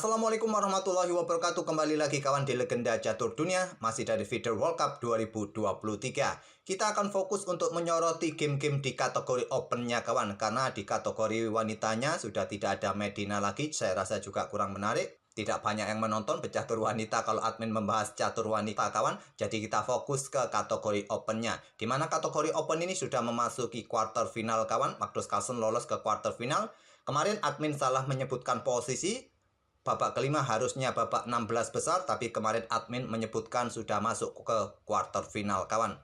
Assalamualaikum warahmatullahi wabarakatuh. Kembali lagi kawan di Legenda Catur Dunia, masih dari Feeder World Cup 2023. Kita akan fokus untuk menyoroti game-game di kategori opennya kawan, karena di kategori wanitanya sudah tidak ada Medina lagi. Saya rasa juga kurang menarik. Tidak banyak yang menonton pecatur wanita kalau admin membahas catur wanita kawan. Jadi kita fokus ke kategori opennya, dimana kategori open ini sudah memasuki quarter final kawan. Magnus Carlsen lolos ke quarter final. Kemarin admin salah menyebutkan posisi. Babak kelima harusnya babak 16 besar, tapi kemarin admin menyebutkan sudah masuk ke quarter final kawan.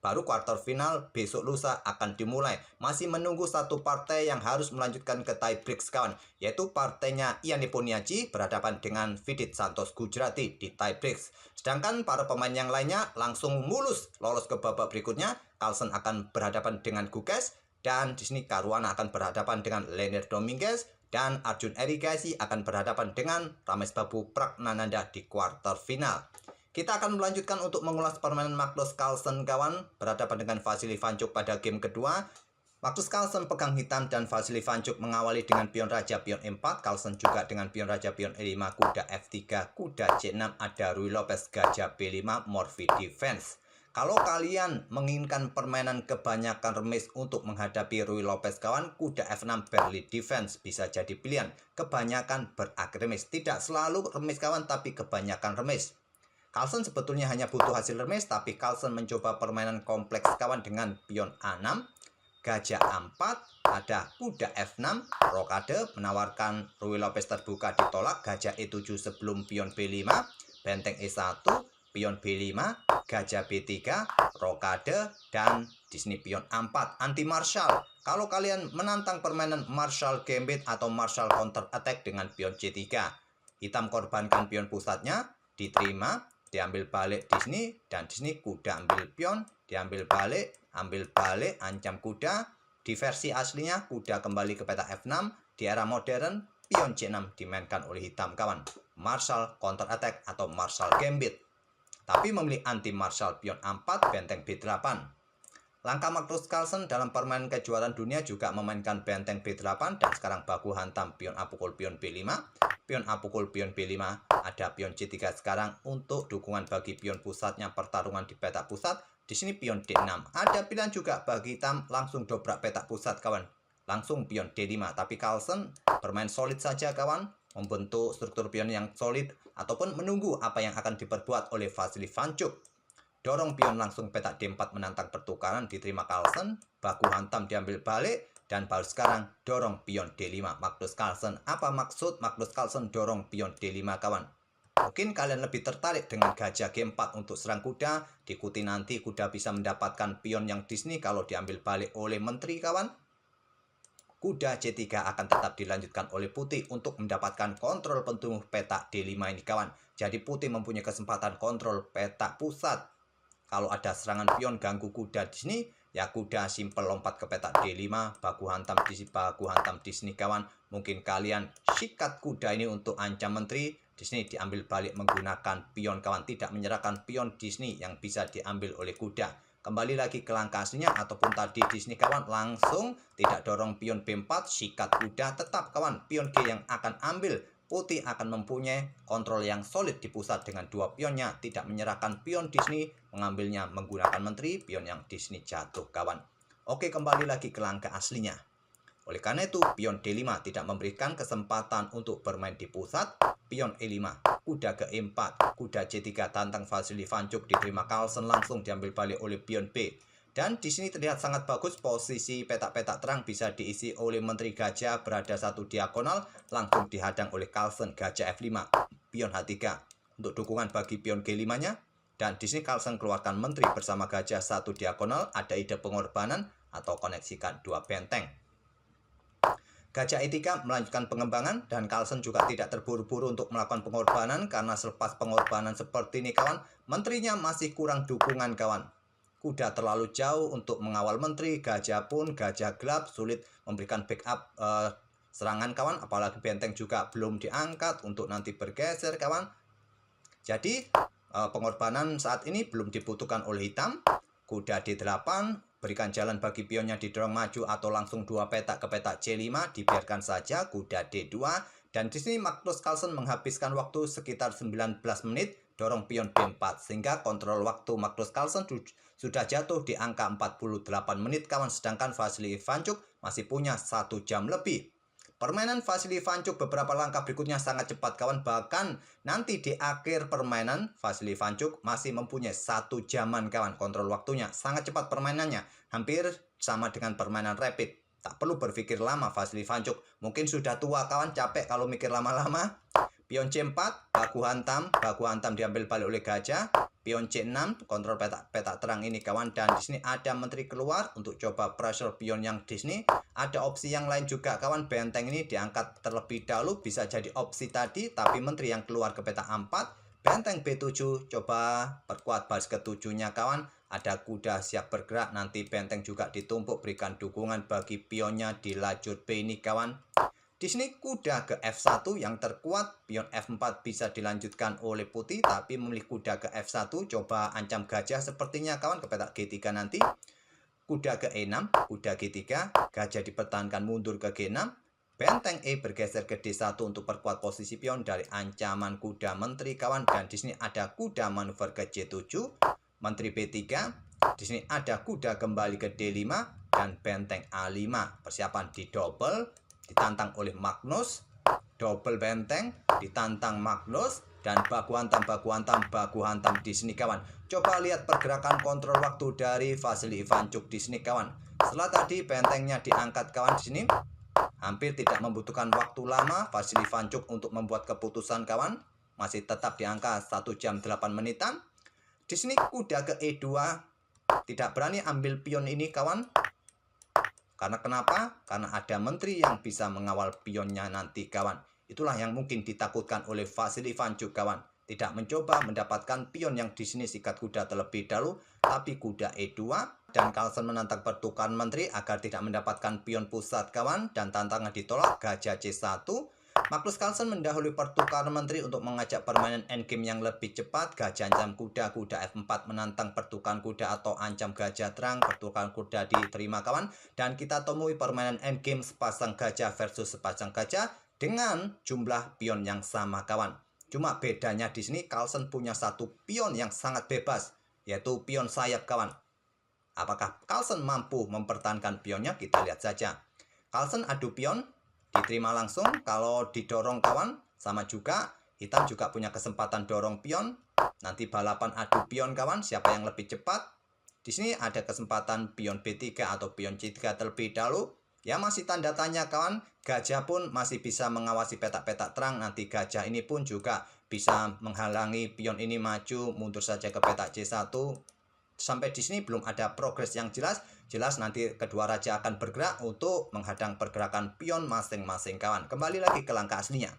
Baru quarter final besok lusa akan dimulai. Masih menunggu satu partai yang harus melanjutkan ke tie breaks kawan, yaitu partainya Ian Nepomniachtchi berhadapan dengan Vidit Santos Gujrati di tie breaks. Sedangkan para pemain yang lainnya langsung mulus lolos ke babak berikutnya. Carlsen akan berhadapan dengan Gukesh, dan di sini Caruana akan berhadapan dengan Leonard Dominguez, dan Arjun Erigasi akan berhadapan dengan Ramesh Babu Pragnananda di quarter final. Kita akan melanjutkan untuk mengulas permainan Magnus Carlsen kawan, berhadapan dengan Vasily Vanchuk pada game kedua. Magnus Carlsen pegang hitam dan Vasily Vanchuk mengawali dengan pion raja pion E4. Carlsen juga dengan pion raja pion E5, kuda F3, kuda C6, ada Ruy Lopez gajah B5, Morphy defense. Kalau kalian menginginkan permainan kebanyakan remis untuk menghadapi Ruy Lopez kawan, kuda F6 barely defense bisa jadi pilihan. Kebanyakan berakhir remis, tidak selalu remis kawan, tapi kebanyakan remis. Carlsen sebetulnya hanya butuh hasil remis, tapi Carlsen mencoba permainan kompleks kawan dengan pion A6, gajah A4, ada kuda F6, rokade menawarkan Ruy Lopez terbuka ditolak, gajah E7 sebelum pion B5, benteng E1, pion B5, gajah B3, rokade, dan di sini pion A4, anti marshal. Kalau kalian menantang permainan marshal gambit atau marshal counter attack dengan pion C3, hitam korbankan pion pusatnya, diterima, diambil balik di sini, dan di sini kuda ambil pion, diambil balik, ambil balik, ancam kuda. Di versi aslinya kuda kembali ke peta F6, di era modern pion C6 dimainkan oleh hitam kawan. Marshal counter attack atau marshal gambit. Tapi memilih anti marshal pion A4, benteng B8. Langkah Magnus Carlsen dalam permainan kejuaraan dunia juga memainkan benteng B8, dan sekarang baku hantam pion A pukul pion B5, pion A pukul pion B5, ada pion C3 sekarang untuk dukungan bagi pion pusatnya pertarungan di peta pusat. Di sini pion D6. Ada pilihan juga bagi hitam langsung dobrak peta pusat kawan, langsung pion D5, tapi Carlsen bermain solid saja kawan, membentuk struktur pion yang solid ataupun menunggu apa yang akan diperbuat oleh Vasily Vanchuk. Dorong pion langsung peta D4 menantang pertukaran, diterima Carlsen, baku hantam diambil balik, dan baru sekarang dorong pion D5 Magnus Carlsen. Apa maksud Magnus Carlsen dorong pion D5 kawan? Mungkin kalian lebih tertarik dengan gajah G4 untuk serang kuda, diikuti nanti kuda bisa mendapatkan pion yang di sini kalau diambil balik oleh menteri kawan. Kuda C3 akan tetap dilanjutkan oleh putih untuk mendapatkan kontrol penuh peta D5 ini kawan. Jadi putih mempunyai kesempatan kontrol peta pusat. Kalau ada serangan pion ganggu kuda di sini, ya kuda simple lompat ke peta D5, baku hantam di sini kawan. Mungkin kalian sikat kuda ini untuk ancam menteri. Di sini diambil balik menggunakan pion kawan, tidak menyerahkan pion di sini yang bisa diambil oleh kuda. Kembali lagi ke langkah aslinya ataupun tadi di sini kawan, langsung tidak dorong pion B4, sikat kuda, tetap kawan pion G yang akan ambil. Putih akan mempunyai kontrol yang solid di pusat dengan dua pionnya, tidak menyerahkan pion di sini, mengambilnya menggunakan menteri, pion yang di sini jatuh kawan. Oke, kembali lagi ke langkah aslinya. Oleh karena itu, pion D5 tidak memberikan kesempatan untuk bermain di pusat. Pion E5, kuda ke E4, kuda C3 tantang Vasily Vanchuk, diterima Carlsen, langsung diambil balik oleh pion B. Dan di sini terlihat sangat bagus posisi petak-petak terang bisa diisi oleh menteri gajah, berada satu diagonal, langsung dihadang oleh Carlsen, gajah F5, pion H3 untuk dukungan bagi pion G5-nya. Dan di sini Carlsen keluarkan menteri bersama gajah satu diagonal, ada ide pengorbanan atau koneksikan dua benteng. Gajah E3 melanjutkan pengembangan, dan Carlsen juga tidak terburu-buru untuk melakukan pengorbanan, karena selepas pengorbanan seperti ini kawan, menterinya masih kurang dukungan kawan. Kuda terlalu jauh untuk mengawal menteri, gajah pun gajah gelap, sulit memberikan backup serangan kawan, apalagi benteng juga belum diangkat untuk nanti bergeser kawan. Jadi pengorbanan saat ini belum dibutuhkan oleh hitam. Kuda D8, berikan jalan bagi pionnya didorong maju atau langsung dua petak ke petak C5, dibiarkan saja. Kuda D2, Dan di sini Magnus Carlsen menghabiskan waktu sekitar 19 menit dorong pion B4 sehingga kontrol waktu Magnus Carlsen sudah jatuh di angka 48 menit kawan, sedangkan Vasily Ivanchuk masih punya 1 jam lebih. Permainan Vasily Ivanchuk beberapa langkah berikutnya sangat cepat kawan, bahkan nanti di akhir permainan Vasily Ivanchuk masih mempunyai 1 jaman kawan. Kontrol waktunya sangat cepat permainannya, hampir sama dengan permainan rapid. Tak perlu berpikir lama Vasily Ivanchuk, mungkin sudah tua kawan, capek kalau mikir lama-lama. Pion C4, baku hantam diambil balik oleh gajah. Pion C6, kontrol petak terang ini kawan, dan di sini ada menteri keluar untuk coba pressure pion yang di sini. Ada opsi yang lain juga kawan, benteng ini diangkat terlebih dahulu, bisa jadi opsi tadi, tapi menteri yang keluar ke petak A4. Benteng B7, coba perkuat baris ke-7-nya kawan. Ada kuda siap bergerak, nanti benteng juga ditumpuk, berikan dukungan bagi pionnya di lajur B ini kawan. Di sini kuda ke F1 yang terkuat, pion F4 bisa dilanjutkan oleh putih, tapi memilih kuda ke F1, coba ancam gajah sepertinya kawan ke petak G3 nanti. Kuda ke E6, kuda G3, gajah dipertahankan mundur ke G6. Benteng E bergeser ke D1 untuk perkuat posisi pion dari ancaman kuda menteri kawan, dan di sini ada kuda manuver ke J7, menteri B3. Di sini ada kuda kembali ke D5 dan benteng A5. Persiapan di double, ditantang oleh Magnus. Double benteng, ditantang Magnus, dan baku hantam di sini kawan. Coba lihat pergerakan kontrol waktu dari Vasily Ivanchuk di sini kawan. Setelah tadi bentengnya diangkat kawan di sini, hampir tidak membutuhkan waktu lama Vasily Ivanchuk untuk membuat keputusan kawan. Masih tetap di angka 1 jam 8 menitan. Di sini kuda ke E2, tidak berani ambil pion ini kawan. Karena kenapa? Karena ada menteri yang bisa mengawal pionnya nanti kawan. Itulah yang mungkin ditakutkan oleh Vasily Ivanchuk kawan. Tidak mencoba mendapatkan pion yang di sini sikat kuda terlebih dahulu, tapi kuda E2, dan Carlsen menantang pertukaran menteri agar tidak mendapatkan pion pusat kawan, dan tantangan ditolak, gajah C1. Magnus Carlsen mendahului pertukaran menteri untuk mengajak permainan endgame yang lebih cepat. Gajah ancam kuda, kuda F4 menantang pertukaran kuda atau ancam gajah terang, pertukaran kuda diterima kawan. Dan kita temui permainan endgame sepasang gajah versus sepasang gajah dengan jumlah pion yang sama kawan. Cuma bedanya di sini Carlsen punya 1 pion yang sangat bebas, yaitu pion sayap kawan. Apakah Carlsen mampu mempertahankan pionnya? Kita lihat saja. Carlsen adu pion, diterima langsung. Kalau didorong kawan, sama juga. Hitam juga punya kesempatan dorong pion. Nanti balapan adu pion kawan, siapa yang lebih cepat. Di sini ada kesempatan pion B3 atau pion C3 terlebih dahulu. Ya masih tanda tanya kawan. Gajah pun masih bisa mengawasi petak-petak terang. Nanti gajah ini pun juga bisa menghalangi pion ini maju, mundur saja ke petak C1. Sampai di sini belum ada progres yang jelas. Jelas nanti kedua raja akan bergerak untuk menghadang pergerakan pion masing-masing kawan. Kembali lagi ke langkah aslinya.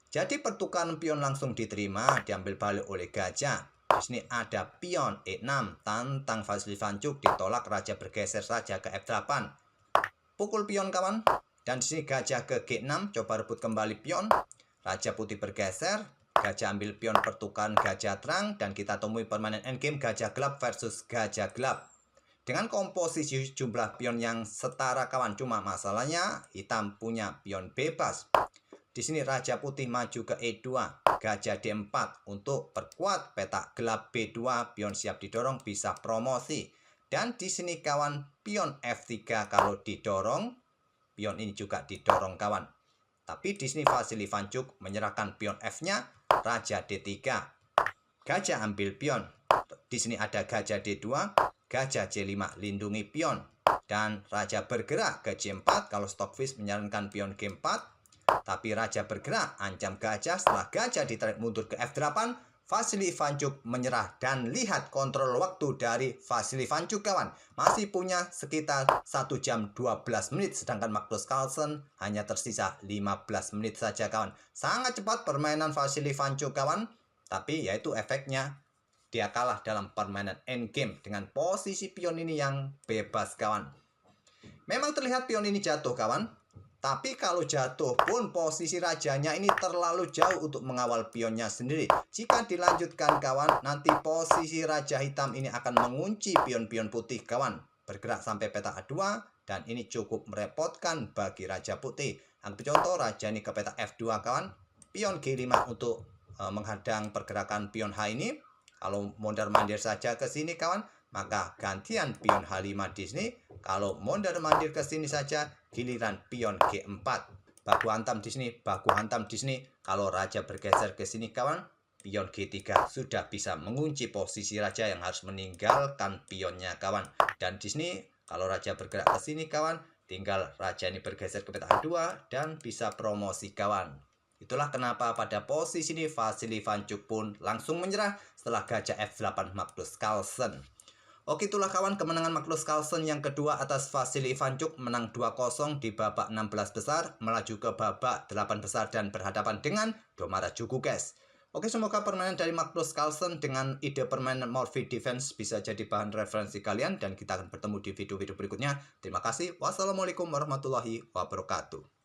Jadi pertukaran pion langsung diterima, diambil balik oleh gajah. Di sini ada pion E6, tantang Vasily Ivanchuk, ditolak, raja bergeser saja ke F8. Pukul pion kawan. Dan di sini gajah ke G6, coba rebut kembali pion. Raja putih bergeser. Gajah ambil pion pertukaran gajah terang, dan kita temui permainan endgame gajah gelap versus gajah gelap. Dengan komposisi jumlah pion yang setara kawan, cuma masalahnya hitam punya pion bebas. Di sini raja putih maju ke E2, gajah D4 untuk perkuat petak gelap B2, pion siap didorong bisa promosi. Dan di sini kawan pion F3 kalau didorong, pion ini juga didorong kawan. Tapi di sini Vasily Ivanchuk menyerahkan pion F-nya, raja D3. Gajah ambil pion. Di sini ada gajah D2, gajah C5 lindungi pion. Dan raja bergerak ke J4 kalau Stockfish menyarankan pion G4. Tapi raja bergerak ancam gajah, setelah gajah ditarik mundur ke F8. Vasily Ivanchuk menyerah, dan lihat kontrol waktu dari Vasily Ivanchuk kawan. Masih punya sekitar 1 jam 12 menit, sedangkan Magnus Carlsen hanya tersisa 15 menit saja kawan. Sangat cepat permainan Vasily Ivanchuk kawan, tapi yaitu efeknya dia kalah dalam permainan endgame dengan posisi pion ini yang bebas kawan. Memang terlihat pion ini jatuh kawan, tapi kalau jatuh pun posisi rajanya ini terlalu jauh untuk mengawal pionnya sendiri. Jika dilanjutkan kawan, nanti posisi raja hitam ini akan mengunci pion-pion putih kawan. Bergerak sampai petak A2, dan ini cukup merepotkan bagi Raja Putih. Ambil contoh, Raja ini ke peta F2 kawan, pion G5 untuk menghadang pergerakan pion H ini. Kalau mondar-mandir saja ke sini kawan, maka gantian pion H5 di sini. Kalau mondar-mandir ke sini saja, giliran pion G4. Baku hantam di sini, baku hantam di sini. Kalau raja bergeser ke sini kawan, pion G3 sudah bisa mengunci posisi raja yang harus meninggalkan pionnya kawan. Dan di sini kalau raja bergerak ke sini kawan, tinggal raja ini bergeser ke peta A2 dan bisa promosi kawan. Itulah kenapa pada posisi ini Vasily Ivanchuk pun langsung menyerah setelah gajah F8 Magnus Carlsen. Oke, itulah kawan kemenangan Magnus Carlsen yang kedua atas Vasily Ivanchuk, menang 2-0 di babak 16 besar, melaju ke babak 8 besar dan berhadapan dengan Domara Djurgården. Oke, semoga permainan dari Magnus Carlsen dengan ide permainan Morphy Defense bisa jadi bahan referensi kalian dan kita akan bertemu di video-video berikutnya. Terima kasih. Wassalamualaikum warahmatullahi wabarakatuh.